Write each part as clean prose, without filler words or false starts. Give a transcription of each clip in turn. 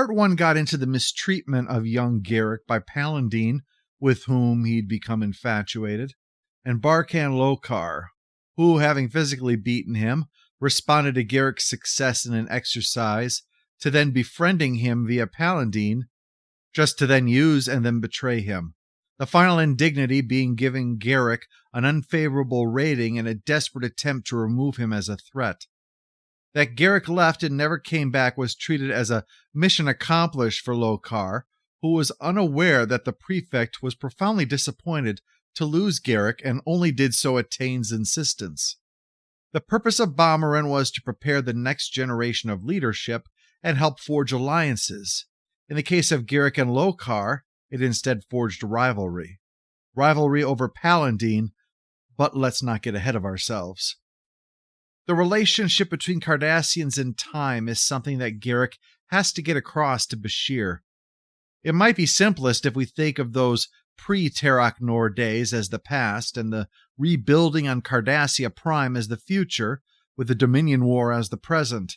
Part 1 got into the mistreatment of young Garrick by Palandine, with whom he'd become infatuated, and Garrick and Locar, who, having physically beaten him, responded to Garrick's success in an exercise to then befriending him via Palandine, just to then use and then betray him. The final indignity being giving Garrick an unfavorable rating in a desperate attempt to remove him as a threat. That Garrick left and never came back was treated as a mission accomplished for Locar, who was unaware that the prefect was profoundly disappointed to lose Garrick and only did so at Tain's insistence. The purpose of Bajoran was to prepare the next generation of leadership and help forge alliances. In the case of Garrick and Locar, it instead forged rivalry. Rivalry over Palandine, but let's not get ahead of ourselves. The relationship between Cardassians and time is something that Garrick has to get across to Bashir. It might be simplest if we think of those pre-Terok Nor days as the past and the rebuilding on Cardassia Prime as the future, with the Dominion War as the present.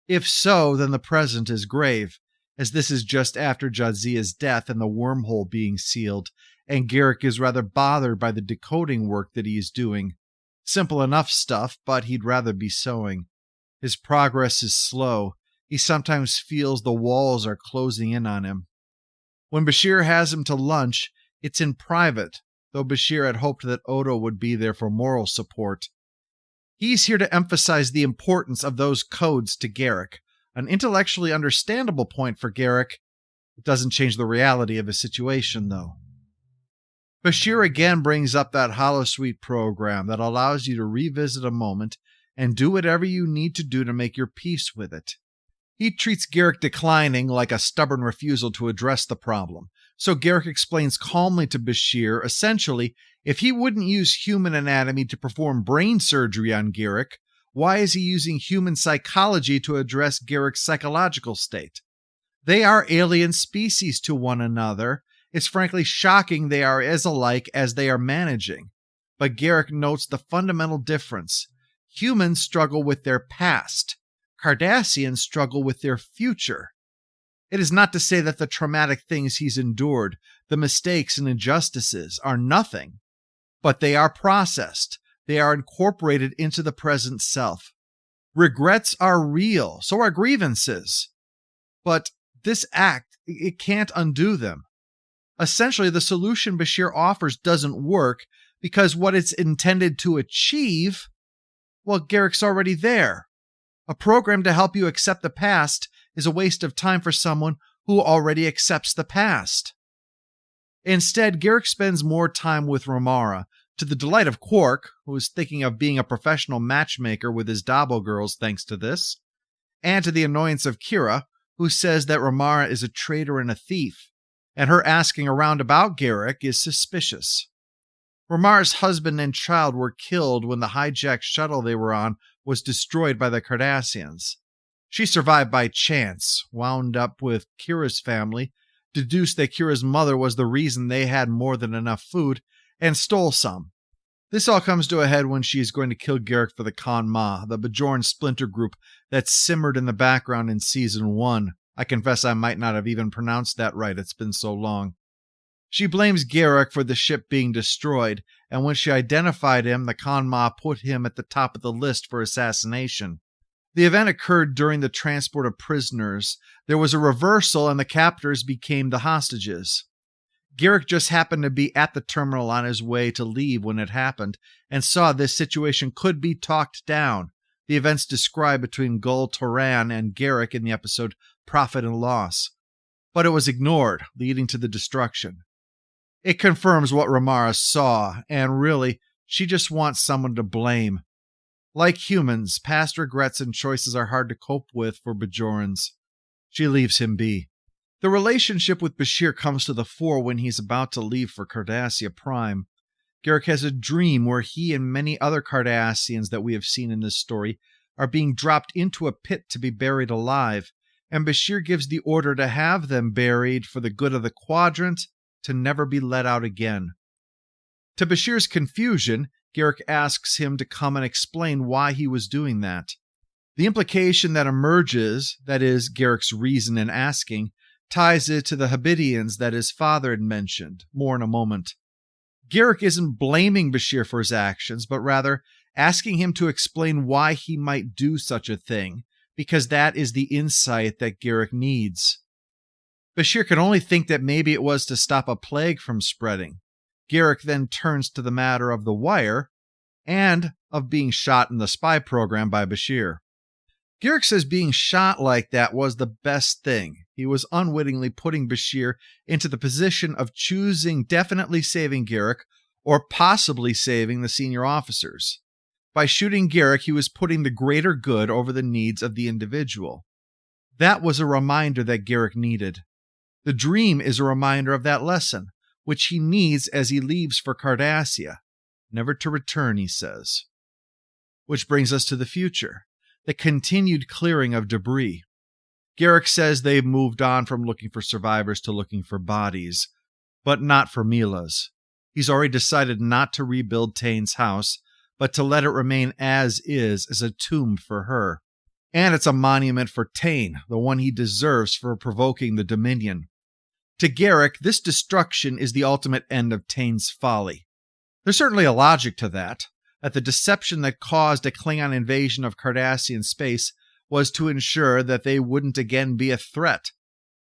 If so, then the present is grave, as this is just after Jadzia's death and the wormhole being sealed, and Garrick is rather bothered by the decoding work that he is doing. Simple enough stuff, but he'd rather be sewing. His progress is slow. He sometimes feels the walls are closing in on him. When Bashir has him to lunch, it's in private, though Bashir had hoped that Odo would be there for moral support. He's here to emphasize the importance of those codes to Garrick, an intellectually understandable point for Garrick. It doesn't change the reality of his situation, though. Bashir again brings up that holosuite program that allows you to revisit a moment and do whatever you need to do to make your peace with it. He treats Garrick declining like a stubborn refusal to address the problem, so Garrick explains calmly to Bashir, essentially, if he wouldn't use human anatomy to perform brain surgery on Garrick, why is he using human psychology to address Garrick's psychological state? They are alien species to one another. It's frankly shocking they are as alike as they are managing. But Garrick notes the fundamental difference. Humans struggle with their past. Cardassians struggle with their future. It is not to say that the traumatic things he's endured, the mistakes and injustices, are nothing, but they are processed. They are incorporated into the present self. Regrets are real, so are grievances. But this act, it can't undo them. Essentially, the solution Bashir offers doesn't work because what it's intended to achieve, well, Garrick's already there. A program to help you accept the past is a waste of time for someone who already accepts the past. Instead, Garrick spends more time with Romara, to the delight of Quark, who is thinking of being a professional matchmaker with his Dabo girls thanks to this, and to the annoyance of Kira, who says that Romara is a traitor and a thief, and her asking around about Garrick is suspicious. Romara's husband and child were killed when the hijacked shuttle they were on was destroyed by the Cardassians. She survived by chance, wound up with Kira's family, deduced that Kira's mother was the reason they had more than enough food, and stole some. This all comes to a head when she is going to kill Garrick for the Khan Ma, the Bajoran splinter group that simmered in the background in Season 1. I confess I might not have even pronounced that right, it's been so long. She blames Garrick for the ship being destroyed, and when she identified him, the Khan Ma put him at the top of the list for assassination. The event occurred during the transport of prisoners. There was a reversal and the captors became the hostages. Garrick just happened to be at the terminal on his way to leave when it happened, and saw this situation could be talked down. The events described between Gul Toran and Garrick in the episode Profit and Loss. But it was ignored, leading to the destruction. It confirms what Romara saw, and really, she just wants someone to blame. Like humans, past regrets and choices are hard to cope with for Bajorans. She leaves him be. The relationship with Bashir comes to the fore when he's about to leave for Cardassia Prime. Garrick has a dream where he and many other Cardassians that we have seen in this story are being dropped into a pit to be buried alive, and Bashir gives the order to have them buried for the good of the quadrant to never be let out again. To Bashir's confusion, Garrick asks him to come and explain why he was doing that. The implication that emerges, that is, Garrick's reason in asking, ties it to the Habidians that his father had mentioned, more in a moment. Garrick isn't blaming Bashir for his actions, but rather asking him to explain why he might do such a thing, because that is the insight that Garrick needs. Bashir can only think that maybe it was to stop a plague from spreading. Garrick then turns to the matter of the wire and of being shot in the spy program by Bashir. Garrick says being shot like that was the best thing. He was unwittingly putting Bashir into the position of choosing definitely saving Garrick or possibly saving the senior officers. By shooting Garrick, he was putting the greater good over the needs of the individual. That was a reminder that Garrick needed. The dream is a reminder of that lesson, which he needs as he leaves for Cardassia. Never to return, he says. Which brings us to the future. The continued clearing of debris. Garrick says they've moved on from looking for survivors to looking for bodies, but not for Mila's. He's already decided not to rebuild Tain's house, but to let it remain as a tomb for her. And it's a monument for Tain, the one he deserves for provoking the Dominion. To Garrick, this destruction is the ultimate end of Tain's folly. There's certainly a logic to that the deception that caused a Klingon invasion of Cardassian space was to ensure that they wouldn't again be a threat,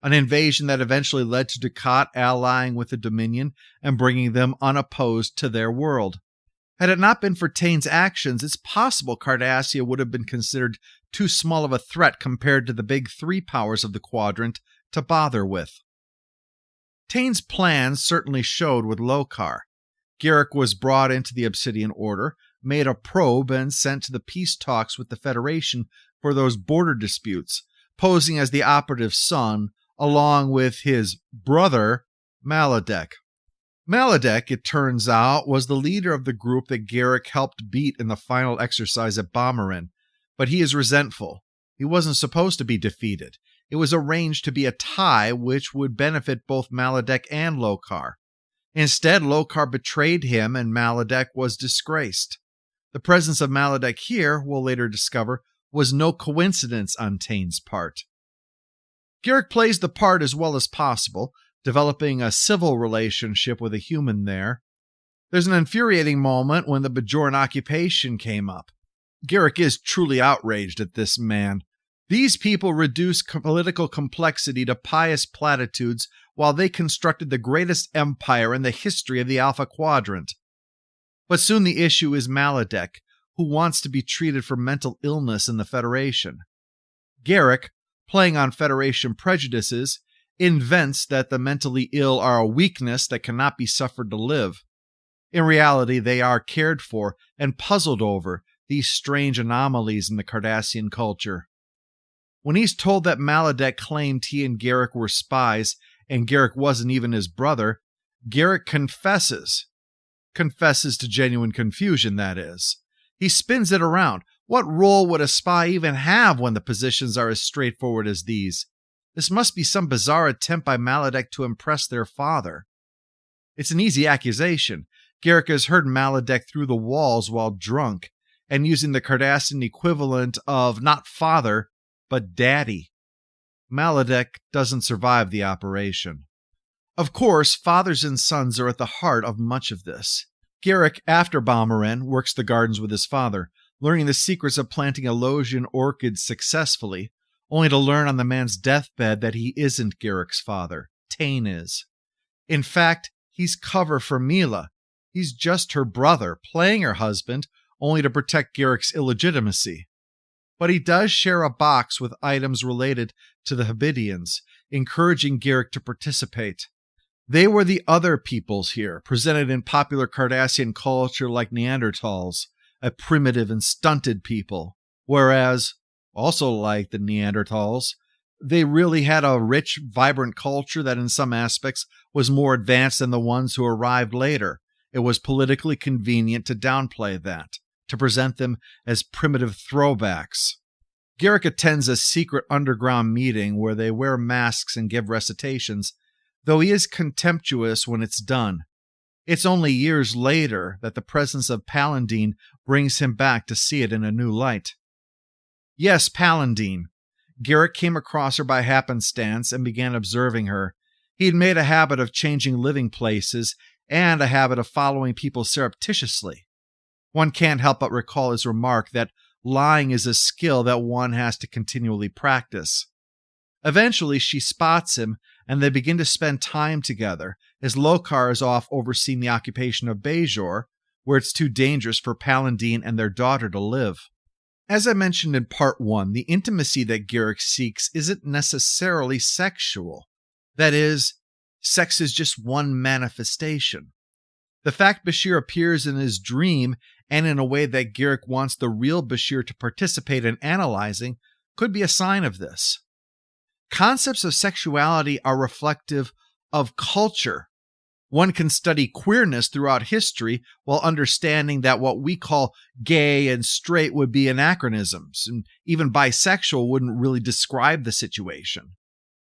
an invasion that eventually led to Dukat allying with the Dominion and bringing them unopposed to their world. Had it not been for Tain's actions, it's possible Cardassia would have been considered too small of a threat compared to the big three powers of the quadrant to bother with. Tain's plans certainly showed with Locar. Garrick was brought into the Obsidian Order, made a probe, and sent to the peace talks with the Federation for those border disputes, posing as the operative son, along with his brother, Maladek. Maladek, it turns out, was the leader of the group that Garrick helped beat in the final exercise at Bajoran, but he is resentful. He wasn't supposed to be defeated. It was arranged to be a tie which would benefit both Maladek and Locar. Instead, Locar betrayed him and Maladek was disgraced. The presence of Maladek here, we'll later discover, was no coincidence on Tain's part. Garrick plays the part as well as possible, developing a civil relationship with a human there. There's an infuriating moment when the Bajoran occupation came up. Garrick is truly outraged at this man. These people reduced political complexity to pious platitudes while they constructed the greatest empire in the history of the Alpha Quadrant. But soon the issue is Maladek, who wants to be treated for mental illness in the Federation. Garrick, playing on Federation prejudices, invents that the mentally ill are a weakness that cannot be suffered to live. In reality, they are cared for and puzzled over these strange anomalies in the Cardassian culture. When he's told that Maladek claimed he and Garrick were spies, and Garrick wasn't even his brother, Garrick confesses to genuine confusion, that is. He spins it around. What role would a spy even have when the positions are as straightforward as these? This must be some bizarre attempt by Maladek to impress their father. It's an easy accusation. Garrick has heard Maladek through the walls while drunk, and using the Cardassian equivalent of not father, but daddy. Maladek doesn't survive the operation. Of course, fathers and sons are at the heart of much of this. Garrick, after Bajoran, works the gardens with his father, learning the secrets of planting Elosian orchids successfully, only to learn on the man's deathbed that he isn't Garrick's father. Tain is. In fact, he's cover for Mila. He's just her brother, playing her husband, only to protect Garrick's illegitimacy. But he does share a box with items related to the Habidians, encouraging Garrick to participate. They were the other peoples here, presented in popular Cardassian culture like Neanderthals, a primitive and stunted people, whereas, also like the Neanderthals, they really had a rich, vibrant culture that in some aspects was more advanced than the ones who arrived later. It was politically convenient to downplay that, to present them as primitive throwbacks. Garrick attends a secret underground meeting where they wear masks and give recitations, though he is contemptuous when it's done. It's only years later that the presence of Palandine brings him back to see it in a new light. Yes, Palandine. Garrick came across her by happenstance and began observing her. He had made a habit of changing living places and a habit of following people surreptitiously. One can't help but recall his remark that lying is a skill that one has to continually practice. Eventually, she spots him, and they begin to spend time together, as Locar is off overseeing the occupation of Bajor, where it's too dangerous for Palandine and their daughter to live. As I mentioned in part 1, the intimacy that Garrick seeks isn't necessarily sexual. That is, sex is just one manifestation. The fact Bashir appears in his dream and in a way that Garrick wants the real Bashir to participate in analyzing could be a sign of this. Concepts of sexuality are reflective of culture. One can study queerness throughout history while understanding that what we call gay and straight would be anachronisms, and even bisexual wouldn't really describe the situation.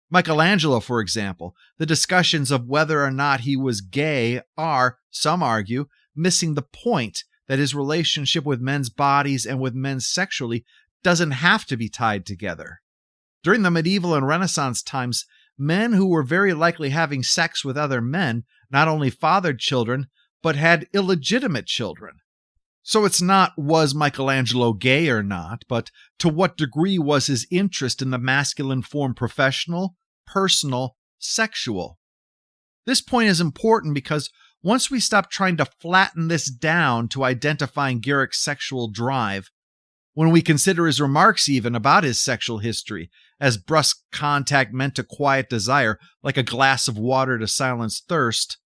Michelangelo, for example, the discussions of whether or not he was gay are, some argue, missing the point that his relationship with men's bodies and with men sexually doesn't have to be tied together. During the medieval and Renaissance times, men who were very likely having sex with other men not only fathered children, but had illegitimate children. So it's not, was Michelangelo gay or not, but to what degree was his interest in the masculine form professional, personal, sexual? This point is important because once we stop trying to flatten this down to identifying Garrick's sexual drive, when we consider his remarks even about his sexual history, as brusque contact meant to quiet desire like a glass of water to silence thirst,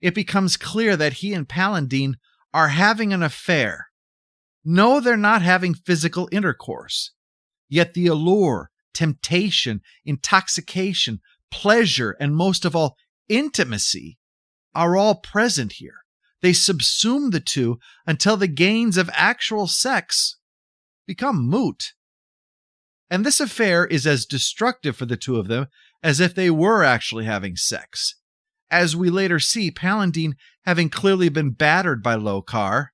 it becomes clear that he and Palandine are having an affair. No, they're not having physical intercourse. Yet the allure, temptation, intoxication, pleasure, and most of all, intimacy are all present here. They subsume the two until the gains of actual sex become moot. And this affair is as destructive for the two of them as if they were actually having sex. As we later see, Palandine having clearly been battered by Locar,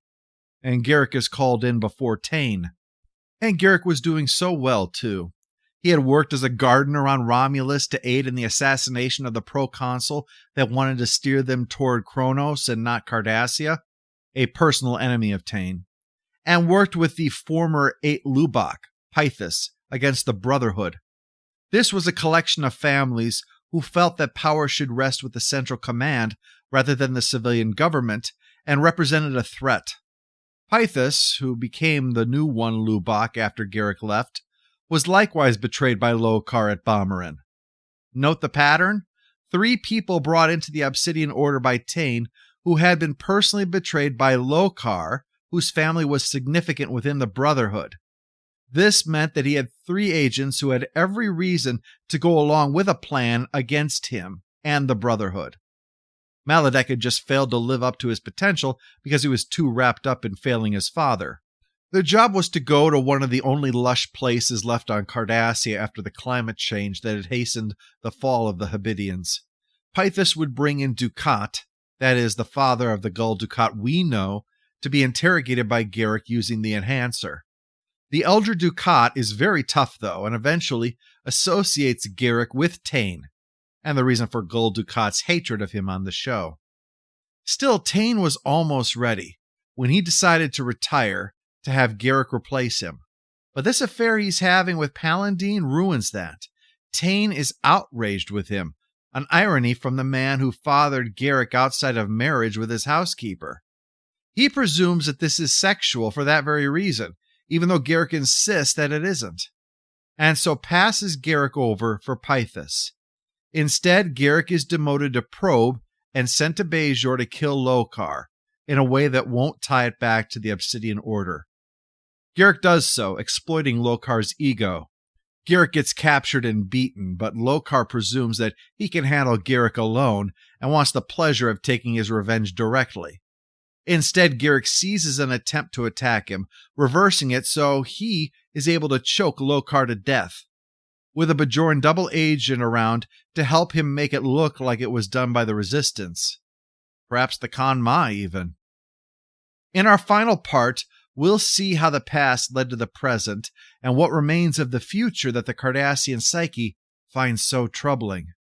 and Garrick is called in before Tain. And Garrick was doing so well, too. He had worked as a gardener on Romulus to aid in the assassination of the proconsul that wanted to steer them toward Kronos and not Cardassia, a personal enemy of Tain, and worked with the former 8 Lubach, Pythus, against the Brotherhood. This was a collection of families who felt that power should rest with the central command rather than the civilian government, and represented a threat. Pythus, who became the new one Lubach after Garrick left, was likewise betrayed by Locar at Bajoran. Note the pattern? 3 people brought into the Obsidian Order by Tain who had been personally betrayed by Locar, whose family was significant within the Brotherhood. This meant that he had 3 agents who had every reason to go along with a plan against him and the Brotherhood. Maladek had just failed to live up to his potential because he was too wrapped up in failing his father. Their job was to go to one of the only lush places left on Cardassia after the climate change that had hastened the fall of the Habidians. Pythus would bring in Ducat, that is, the father of the Gul Dukat we know, to be interrogated by Garrick using the enhancer. The elder Ducat is very tough, though, and eventually associates Garrick with Tain, and the reason for Gul Dukat's hatred of him on the show. Still, Tain was almost ready when he decided to retire to have Garrick replace him. But this affair he's having with Palandine ruins that. Tain is outraged with him, an irony from the man who fathered Garrick outside of marriage with his housekeeper. He presumes that this is sexual for that very reason, even though Garrick insists that it isn't, and so passes Garrick over for Pythus. Instead, Garrick is demoted to probe and sent to Bajor to kill Locar, in a way that won't tie it back to the Obsidian Order. Garrick does so, exploiting Locar's ego. Garrick gets captured and beaten, but Locar presumes that he can handle Garrick alone and wants the pleasure of taking his revenge directly. Instead, Garrick seizes an attempt to attack him, reversing it so he is able to choke Locar to death, with a Bajoran double agent around to help him make it look like it was done by the Resistance. Perhaps the Khan Ma, even. In our final part, we'll see how the past led to the present and what remains of the future that the Cardassian psyche finds so troubling.